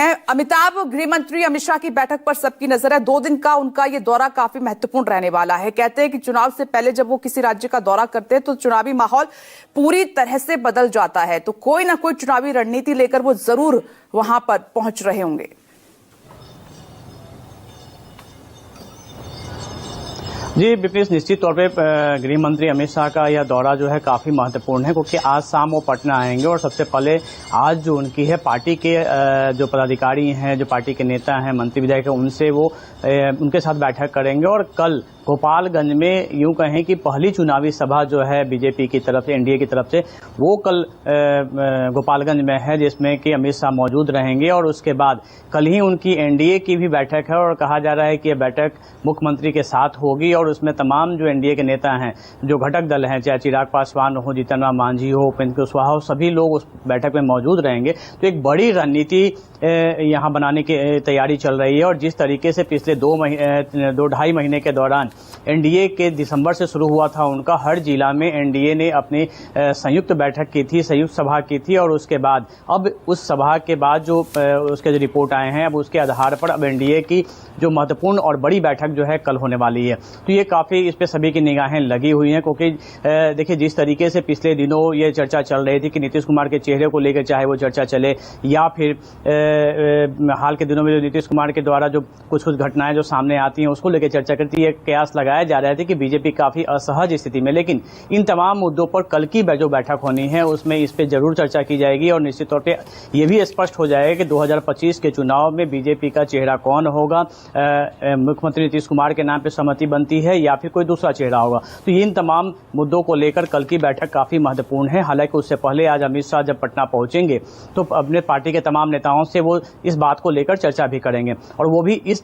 अमिताभ, गृह मंत्री अमित शाह की बैठक पर सबकी नजर है। 2 दिन का उनका ये दौरा काफी महत्वपूर्ण रहने वाला है। कहते हैं कि चुनाव से पहले जब वो किसी राज्य का दौरा करते हैं तो चुनावी माहौल पूरी तरह से बदल जाता है, तो कोई ना कोई चुनावी रणनीति लेकर वो जरूर वहां पर पहुंच रहे होंगे। जी विपरीत, निश्चित तौर पे गृह मंत्री अमित शाह का यह दौरा जो है काफी महत्वपूर्ण है, क्योंकि आज शाम वो पटना आएंगे और सबसे पहले आज जो उनकी है पार्टी के जो पदाधिकारी हैं, जो पार्टी के नेता हैं, मंत्री विधायक हैं, उनसे वो उनके साथ बैठक करेंगे और कल गोपालगंज में यूं कहें कि पहली चुनावी सभा जो है बीजेपी की तरफ से, एनडीए की तरफ से, वो कल गोपालगंज में है, जिसमें कि अमित शाह मौजूद रहेंगे। और उसके बाद कल ही उनकी एनडीए की भी बैठक है और कहा जा रहा है कि यह बैठक मुख्यमंत्री के साथ होगी और उसमें तमाम जो एनडीए के नेता हैं, जो घटक दल हैं, चाहे चिराग पासवान हो, जीतन राम मांझी हो, उपेंद्र कुशवाहा हो, सभी लोग उस बैठक में मौजूद रहेंगे। तो एक बड़ी रणनीति यहाँ बनाने की तैयारी चल रही है और जिस तरीके से पिछले 2-2.5 महीने के दौरान एनडीए के दिसंबर से शुरू हुआ था, उनका हर जिला में एनडीए ने अपनी संयुक्त बैठक की थी, संयुक्त सभा की थी और उसके बाद अब उस सभा के बाद जो उसके जो रिपोर्ट आए हैं, अब उसके आधार पर अब एनडीए की जो महत्वपूर्ण और बड़ी बैठक जो है कल होने वाली है। तो ये काफ़ी इस पे सभी की निगाहें लगी हुई हैं, क्योंकि देखिए जिस तरीके से पिछले दिनों ये चर्चा चल रही थी कि नीतीश कुमार के चेहरे को लेकर चाहे वो चर्चा चले या फिर हाल के दिनों में जो नीतीश कुमार के द्वारा जो कुछ घटनाएं जो सामने आती हैं उसको लेकर चर्चा करती है, कयास लगाया जा रहा है कि बीजेपी काफी असहज स्थिति में। लेकिन इन तमाम मुद्दों पर कल की जो बैठक होनी है उसमें इस पे जरूर चर्चा की जाएगी और निश्चित तौर पे ये भी स्पष्ट हो जाएगा कि 2025 के चुनाव में बीजेपी का चेहरा कौन होगा, मुख्यमंत्री नीतीश कुमार के नाम पे सहमति बनती है या फिर कोई दूसरा चेहरा होगा। तो इन तमाम मुद्दों को लेकर कल की बैठक काफी महत्वपूर्ण है। हालांकि उससे पहले आज अमित शाह जब पटना पहुंचेंगे तो अपने पार्टी के तमाम नेताओं से वो इस बात को लेकर चर्चा भी करेंगे और वो भी इस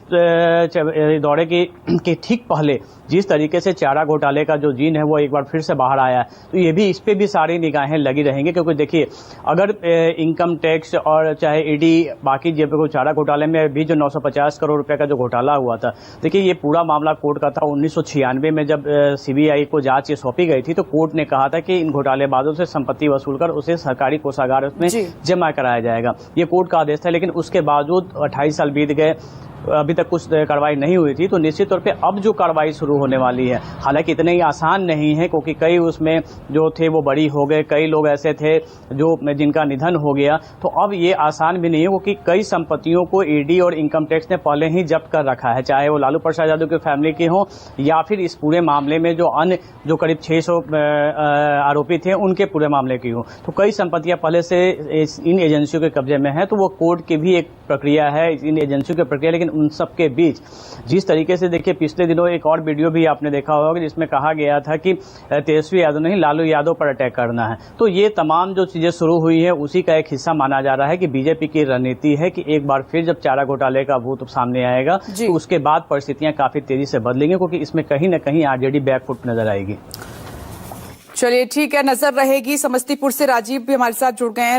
दौरे के ठीक पहले जिस तरीके से चारा घोटाले का जो जीन है वो एक बार फिर से बाहर आया है, तो ये भी इस पे भी सारी निगाहें लगी रहेंगी। क्योंकि देखिए अगर इनकम टैक्स और चाहे ईडी बाकी जब चारा घोटाले में भी जो 950 करोड़ रुपए का जो घोटाला हुआ था, देखिए ये पूरा मामला कोर्ट का था। 1996 में जब सीबीआई को जांच ये सौंपी गई थी तो कोर्ट ने कहा था कि इन घोटालेबाजों से संपत्ति वसूलकर उसे सरकारी कोषागार उसमें जमा कराया जाएगा। ये कोर्ट का आदेश था, लेकिन उसके बावजूद 28 साल बीत गए, अभी तक कुछ कार्रवाई नहीं हुई थी। तो निश्चित तौर पे अब जो कार्रवाई शुरू होने वाली है, हालांकि इतने ही आसान नहीं है क्योंकि कई उसमें जो थे वो बरी हो गए, कई लोग ऐसे थे जो जिनका निधन हो गया। तो अब ये आसान भी नहीं है क्योंकि कई संपत्तियों को ईडी और इनकम टैक्स ने पहले ही जब्त कर रखा है, चाहे वो लालू प्रसाद यादव की फैमिली के हों या फिर इस पूरे मामले में जो अन्य जो करीब 600 आरोपी थे उनके पूरे मामले की हो। तो कई संपत्तियां पहले से इन एजेंसियों के कब्जे में है। तो वो कोर्ट की भी एक प्रक्रिया है, इन एजेंसियों की प्रक्रिया। लेकिन उन सब के बीच जिस तरीके से देखिए पिछले दिनों एक और वीडियो भी आपने देखा होगा जिसमें कहा गया था कि तेजस्वी यादव नहीं, लालू यादव पर अटैक करना है। तो ये तमाम जो चीजें शुरू हुई है उसी का एक हिस्सा माना जा रहा है कि बीजेपी की रणनीति है कि एक बार फिर जब चारा घोटाले का भूत सामने आएगा तो उसके बाद परिस्थितियां काफी तेजी से बदलेंगी, क्योंकि इसमें कहीं न कहीं आरजेडी बैकफुट नजर आएगी। चलिए ठीक है, नजर रहेगी। समस्तीपुर से राजीव भी हमारे साथ जुड़ गए हैं।